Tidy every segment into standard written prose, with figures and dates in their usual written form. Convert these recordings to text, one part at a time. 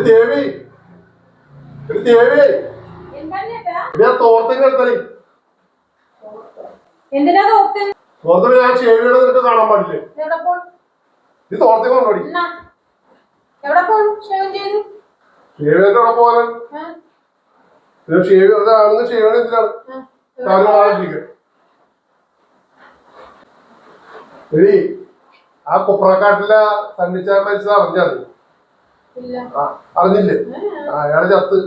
ദേവി ദേവി തോർത്തം കേൾത്തണി എന്തിനാ തോർത്ത് തോർത്തണി ഞാൻ ഷേവിയുടെ നിനക്ക് കാണാൻ പാടില്ലേ നീ തോർത്തി കൊണ്ടോടി എവിടെ പോകും ഷേവ് ചെയ്ത് ഷേവിയുടെ എവിടെ പോകാൻ ഷേവിയുടെ എന്തിനാണ് എടി ആ കുപ്രക്കാട്ടിലെ സണ്ണിച്ചാൻ മരിച്ചത് അറിഞ്ഞത് അറിഞ്ഞില്ലേ അയാള് ചത്ത്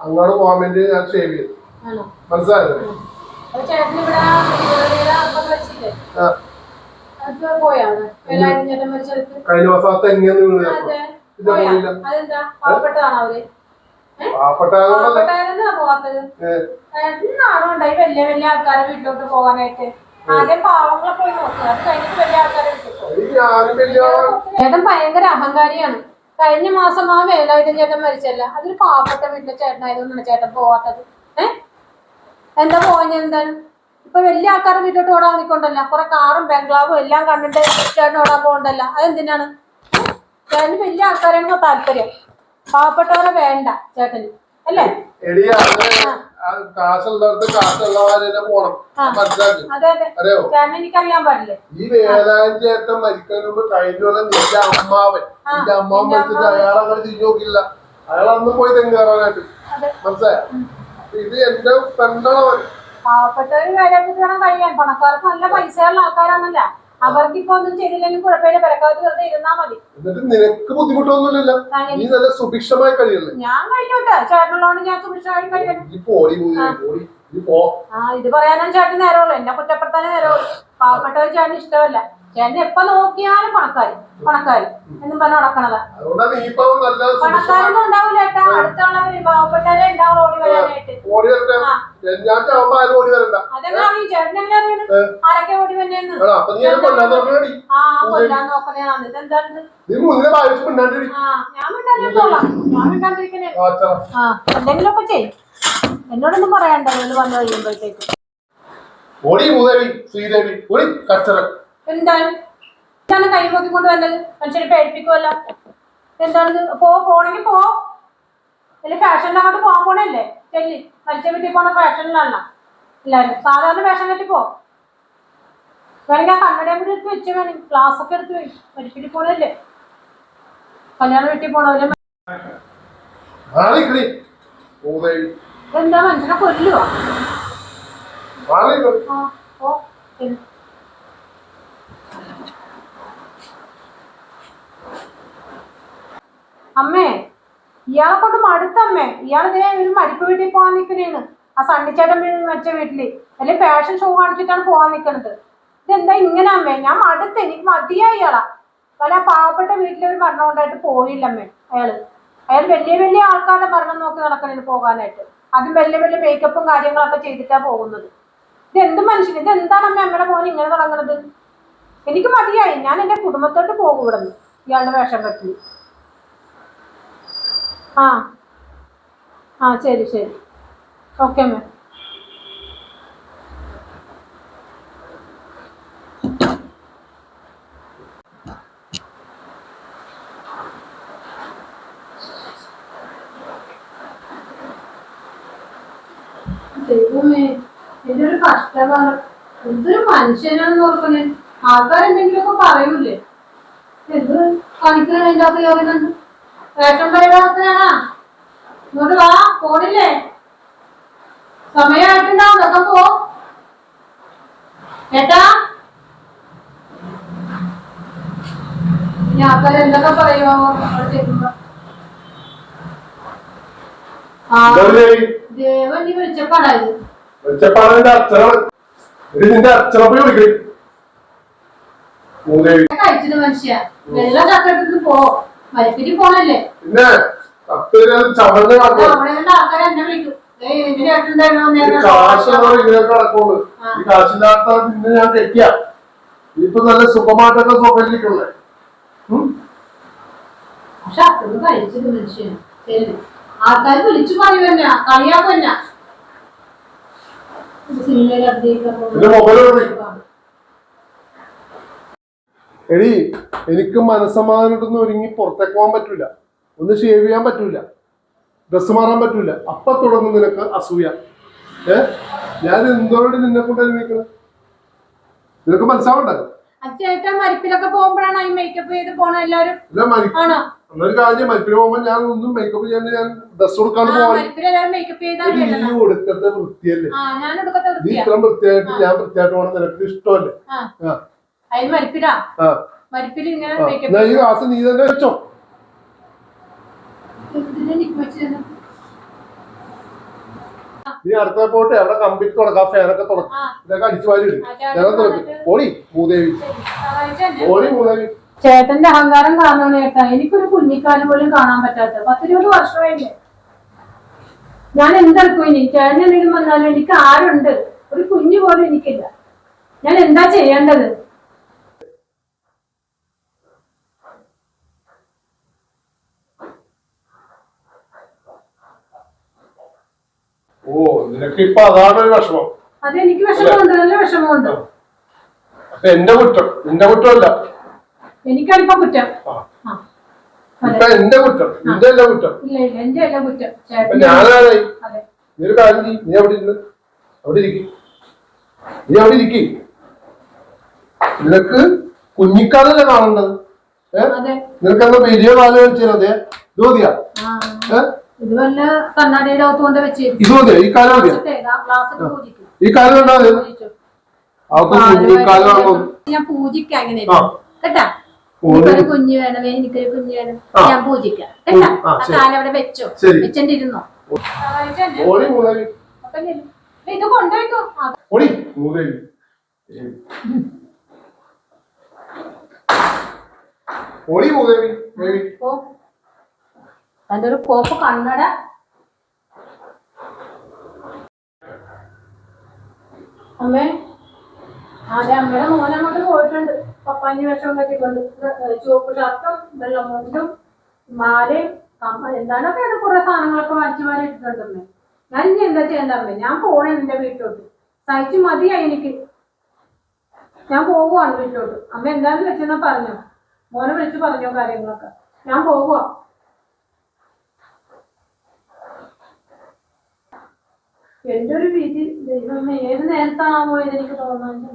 അങ്ങോട്ട് പോകാൻ വേണ്ടി ഞാൻ ഷേവ് ചെയ്തു മനസ്സിലായത് കഴിഞ്ഞ മാസം തെങ്ങിന്ന് വീണ് വലിയ വലിയ ആൾക്കാരെ വീട്ടിലോട്ട് പോകാനായിട്ട് ആദ്യം പാവങ്ങളെ പോയി നോക്കുക അത് കഴിഞ്ഞിട്ട് വലിയ ആൾക്കാരെ ചേട്ടൻ ഭയങ്കര അഹങ്കാരിയാണ്. കഴിഞ്ഞ മാസം ആ വേലായുധൻ ചേട്ടൻ മരിച്ചല്ല, അതൊരു പാവപ്പെട്ട വീട്ടിലെ ചേട്ടനായതുകൊണ്ടാണ് ചേട്ടൻ പോവാത്തത്. എന്താ പോവാൻ എന്താണ് ഇപ്പൊ വലിയ ആൾക്കാരുടെ വീട്ടിലോട്ട് ഓടാൻ നിൽക്കൊണ്ടല്ല, കുറെ കാറും ബംഗ്ലാവും എല്ലാം കണ്ടിട്ട് ചേട്ടൻ ഓടാൻ പോകണ്ടല്ല. അതെന്തിനാണ് ചേട്ടന് വലിയ ആൾക്കാരാണ് താല്പര്യം, പാവപ്പെട്ടവരെ വേണ്ട ചേട്ടന് അല്ലേ? ചേട്ടൻ എനിക്കറിയാൻ പാടില്ലേ ഈ വേലാഞ്ചേട്ടൻ മരിക്കുന്നതിന് മുമ്പ് കഴിഞ്ഞ നിന്റെ അമ്മാവൻ മരിച്ചിട്ട് അയാളങ്ങനെ തിരിഞ്ഞു നോക്കില്ല, അയാളന്ന് പോയി തെങ്ങാറാനായിട്ട് മനസ്സിലായോ? ഇത് എന്റെ ഫ്രണ്ടാണ്. പാവപ്പെട്ടവര് കാര്യമായിട്ട് വേണം കഴിയാൻ. പണക്കാർക്ക് നല്ല പൈസയുള്ള ആൾക്കാരാണല്ല, അവർക്ക് ഇപ്പൊ ഒന്നും ചെയ്തില്ലെങ്കിലും കുഴപ്പമില്ല, പെരക്കാലത്ത് വെറുതെ ഇരുന്നാ മതി. എന്നിട്ട് നിനക്ക് ബുദ്ധിമുട്ടൊന്നുമില്ലല്ലോ, നീ നല്ല സുഭിക്ഷമായി കഴിയല്ലേ? ഞാൻ കഴിഞ്ഞോട്ടെ, ചേട്ടനുള്ളതുകൊണ്ട് ഞാൻ സുഭിക്ഷമായി കഴിയണം. ഇത് പറയാനാണ് ചേട്ടൻ നേരമുള്ളൂ, എന്നെ കുറ്റപ്പെടുത്താനേ നേരമുള്ളൂ. പാവപ്പെട്ടവർ ചേട്ടന് ഇഷ്ടമല്ല, ചേട്ടൻ എപ്പോ നോക്കിയാലും പണക്കാരി പണക്കാരി എന്നും പറഞ്ഞ് നടക്കണതാ. പണക്കാരൊന്നും ഉണ്ടാവൂല ഏട്ടാ, അടുത്തുള്ളവര് പാവപ്പെട്ടവരെ ഉണ്ടാവും ഓടി വരാനായിട്ട്. അതെങ്ങനെ അറിയും ചേട്ടൻ? എങ്ങനെ അറിയണം ആരൊക്കെ ഓടി വന്നേന്ന്? കൊല്ലാൻ നോക്കണേന്ന്. ഇതെന്താണ്? ഞാൻ മിണ്ടാതിരിക്കോളാം, ഞാൻ മിണ്ടാതിരിക്കണേ. എന്തെങ്കിലുമൊക്കെ ചെയ്യും, എന്നോടൊന്നും പറയാണ്ടല്ലോ വന്നു കഴിയുമ്പോഴത്തേക്ക്. എന്താണ് കൈ നോക്കിക്കൊണ്ട് വന്നത്? മനുഷ്യരെ പേടിപ്പിക്കുമല്ലോ. എന്താണ് പോണെങ്കിൽ പോ, അല്ലെ ഫാഷനിൽ അങ്ങോട്ട് പോകാൻ പോണല്ലേ? ചെല്ലി മത്സ്യ വീട്ടിൽ പോണ ഫാഷനിലല്ല എല്ലാവരും, സാധാരണ ഫാഷൻ കെട്ടി പോ. വേണമെങ്കിൽ ആ കണ്ണടയും കൂടി എടുത്ത് വെച്ച് വേണം, ക്ലാസ് ഒക്കെ എടുത്ത് പോയി. മരിപ്പിടി പോണല്ലേ, കല്യാണ വീട്ടിൽ പോണല്ലേ? എന്താ മനുഷ്യനെ കൊല്ലുവാ? അമ്മേ, ഇയാളെ കൊണ്ട് മടുത്തമ്മേ. ഇയാളിതേ ഒരു മരിപ്പ് വീട്ടിൽ പോകാൻ നിൽക്കണേന്ന്, ആ സണ്ണിച്ചേട്ടൻ വെച്ച വീട്ടില് അല്ലെ ഫാഷൻ ഷോ കാണിച്ചിട്ടാണ് പോകാൻ നിൽക്കണത്. ഇതെന്താ ഇങ്ങനെ അമ്മേ? ഞാൻ മടുത്ത്, എനിക്ക് മതിയായി ഇയാളാ. പല പാവപ്പെട്ട വീട്ടിലൊരു മരണം കൊണ്ടായിട്ട് പോയില്ലമ്മേ. അയാൾ വലിയ വലിയ ആൾക്കാരുടെ മരണം നോക്കി നടക്കണേന് പോകാനായിട്ട്, അതും വലിയ വലിയ മേക്കപ്പും കാര്യങ്ങളൊക്കെ ചെയ്തിട്ടാ പോകുന്നത്. ഇതെന്ത് മനുഷ്യൻ? ഇതെന്താണ് അമ്മ അമ്മയുടെ മോൻ ഇങ്ങനെ തുടങ്ങുന്നത്? എനിക്ക് മതിയായി, ഞാൻ എന്റെ കുടുംബത്തോട്ട് പോകും ഇവിടെ നിന്ന് ഇയാളുടെ വേഷം കെട്ടി. ശരി ശരി, ഓക്കെ അമ്മ. ദൈവമേ, എന്റെ ഒരു കഷ്ടകാലം. എന്തൊരു മനുഷ്യനാണെന്ന് ഓർക്കണേ. ആൾക്കാരെന്തെങ്കിലുമൊക്കെ പറയൂലേ? എന്ത് കാണിക്കണ അതിൻ്റെ അകത്ത് യോഗനുണ്ട്? റേഷൻ പരിപാടിയാണാ? ഇങ്ങോട്ട് വാ, പോണില്ലേ? സമയമായിട്ടുണ്ടാവും, അതൊക്കെ പോ ഏട്ടാ. ഇനി ആൾക്കാരെന്തൊക്കെ പറയുമോ അവിടെ ചെല്ലുമ്പോ? ദേവൻ നീ വിളിച്ചപ്പാടായത്. കഴിച്ചത് മനുഷ്യ, വെള്ളം ചക്കെടുത്ത് പോ, മരിപ്പിന് പോണല്ലേ? ആൾക്കാരെ എന്നെ വിളിക്കും. ഇപ്പൊ നല്ല സുഖമായിട്ടൊക്കെ സോഫയിലിരിക്കണല്ലേ. പക്ഷെ അതൊന്നും കഴിച്ചത് മനുഷ്യന് ശരി ആൾക്കാർ വിളിച്ചു പറയുവന്ന കളിയാക്കന്ന എടി എനിക്ക് മനസ്സമാധാനമായിട്ടൊന്നും ഒരുങ്ങി പുറത്തേക്ക് പോകാൻ പറ്റൂല, ഒന്ന് ഷേവ് ചെയ്യാൻ പറ്റൂല, ഡ്രസ് മാറാൻ പറ്റൂല. അപ്പൊ തുടങ്ങും നിനക്ക് അസൂയ. ഞാൻ എന്തോട് നിന്നെ കൊണ്ട് അനുഭവിക്കുന്നത് നിനക്ക് മനസ്സിലാവണ്ടല്ലോ. ചേട്ടൻ മരിപ്പിലൊക്കെ പോകുമ്പോഴാണ് ഈ മേക്കപ്പ് ചെയ്ത് പോണ എല്ലാരും. എന്നൊരു കാര്യം, മരിപ്പിന് പോകുമ്പോ ഞാൻ ഒന്നും മേക്കപ്പ് ചെയ്യാണ്ട് ഞാൻ ഡ്രസ് കൊടുക്കാണ്ട് പോകാൻ നീ കൊടുക്കത്തെ വൃത്തിയല്ലേ. നീ ഇത്രയും വൃത്തിയായിട്ട് ഞാൻ വൃത്തിയായിട്ട് പോകണം നിനക്ക് ഇഷ്ടമല്ലേ? ഈ ക്ലാസ് നീ തന്നെ വെച്ചോ. നീ അടുത്ത പോട്ടെ, അവിടെ കമ്പിട്ട് തുടക്കാം, ഫാനൊക്കെ തുടക്കാം, ഇതൊക്കെ അടിച്ചു വാരി ഇടും. ഞാൻ തുറക്കും. ഓടി മൂദേവി, ഓടി മൂദേവി. ചേട്ടന്റെ അഹങ്കാരം കാണണം ചേട്ടാ. എനിക്കൊരു കുഞ്ഞിക്കാലം പോലും കാണാൻ പറ്റാത്ത 10-20 വർഷമായില്ലേ. ഞാൻ എന്തെടുക്കും ഇനി? ചേട്ടൻ എന്തെങ്കിലും വന്നാലും എനിക്ക് ആരുണ്ട്? ഒരു കുഞ്ഞു പോലും എനിക്കില്ല. ഞാൻ എന്താ ചെയ്യേണ്ടത്? ഓ, നിനക്ക് ഇപ്പൊ അതാണ് ഒരു വിഷമം. അതെനിക്ക് വിഷമമുണ്ട്, നല്ല വിഷമമുണ്ട്. എന്റെ കുറ്റം, നിന്റെ കുറ്റമല്ല. എനിക്കല്പ കുറ്റം. എന്റെ കുറ്റം, നിന്റെ അല്ല കുറ്റം. ഇല്ല ഇല്ല, എന്റെ അല്ല കുറ്റം. ഞാനായി. നീ ഒരു കാര്യം ചെയ്യ്, നീ അവിടെ ഇരുന്ന് അവിടെ ഇരിക്കും. നീ അവിടെ ഇരിക്കും. നിനക്ക് കുഞ്ഞിക്കാലല്ലേ കാണേണ്ടത്. നിനക്ക് എന്താ വലിയ കാലം വെച്ചാൽ അതെ ഇത് മതിയാ? ഇത് വല്ല കണ്ണാടിയുടെ അകത്ത് കൊണ്ട് വെച്ച് ഇത് മതിയാ? ഈ കാലം മതിയാ? ഈ കാലം ഉണ്ടാ? ഞാൻ പൂജിക്കാം അങ്ങനെ കേട്ടാ. എനിക്കൊരു കുഞ്ഞ് വേണം, എനിക്കൊരു കുഞ്ഞ് വേണം, ഞാൻ പൂജിക്കാം കേട്ടാ. ആ കാലം അവിടെ വെച്ചോ, വെച്ചോണ്ടിരുന്നോ. ഇത് കൊണ്ടുപോയിക്കോ. അതിന്റെ ഒരു കോപ്പ് കണ്ണട. അമ്മേ, അതെ അമ്മയുടെ മോൻ അങ്ങോട്ട് പോയിട്ടുണ്ട്. പപ്പാഞ്ഞി വേഷം കെട്ടിക്കൊണ്ട് ചുവപ്പ് ഷർട്ടും വെള്ള മുണ്ടും മാലയും എന്താണൊക്കെ കുറെ സാധനങ്ങളൊക്കെ വലിച്ചു മാറി ഇട്ടിട്ടുണ്ടമ്മേ. ഞാൻ ഇനി എന്താ ചെയ്യണ്ട അമ്മേ? ഞാൻ പോണേ എന്റെ വീട്ടിലോട്ട്. സഹിച്ചു മതിയായി എനിക്ക്. ഞാൻ പോകുവാണ് വീട്ടിലോട്ട്. അമ്മ എന്താന്ന് വെച്ചെന്നാ പറഞ്ഞോ, മോനെ വിളിച്ച് പറഞ്ഞോ കാര്യങ്ങളൊക്കെ. ഞാൻ പോകുവാ. എന്റെ ഒരു വിധി ദൈവമേ, ഏത് നേരത്താണോ പോയത് എനിക്ക് തോന്നുന്നുണ്ട്.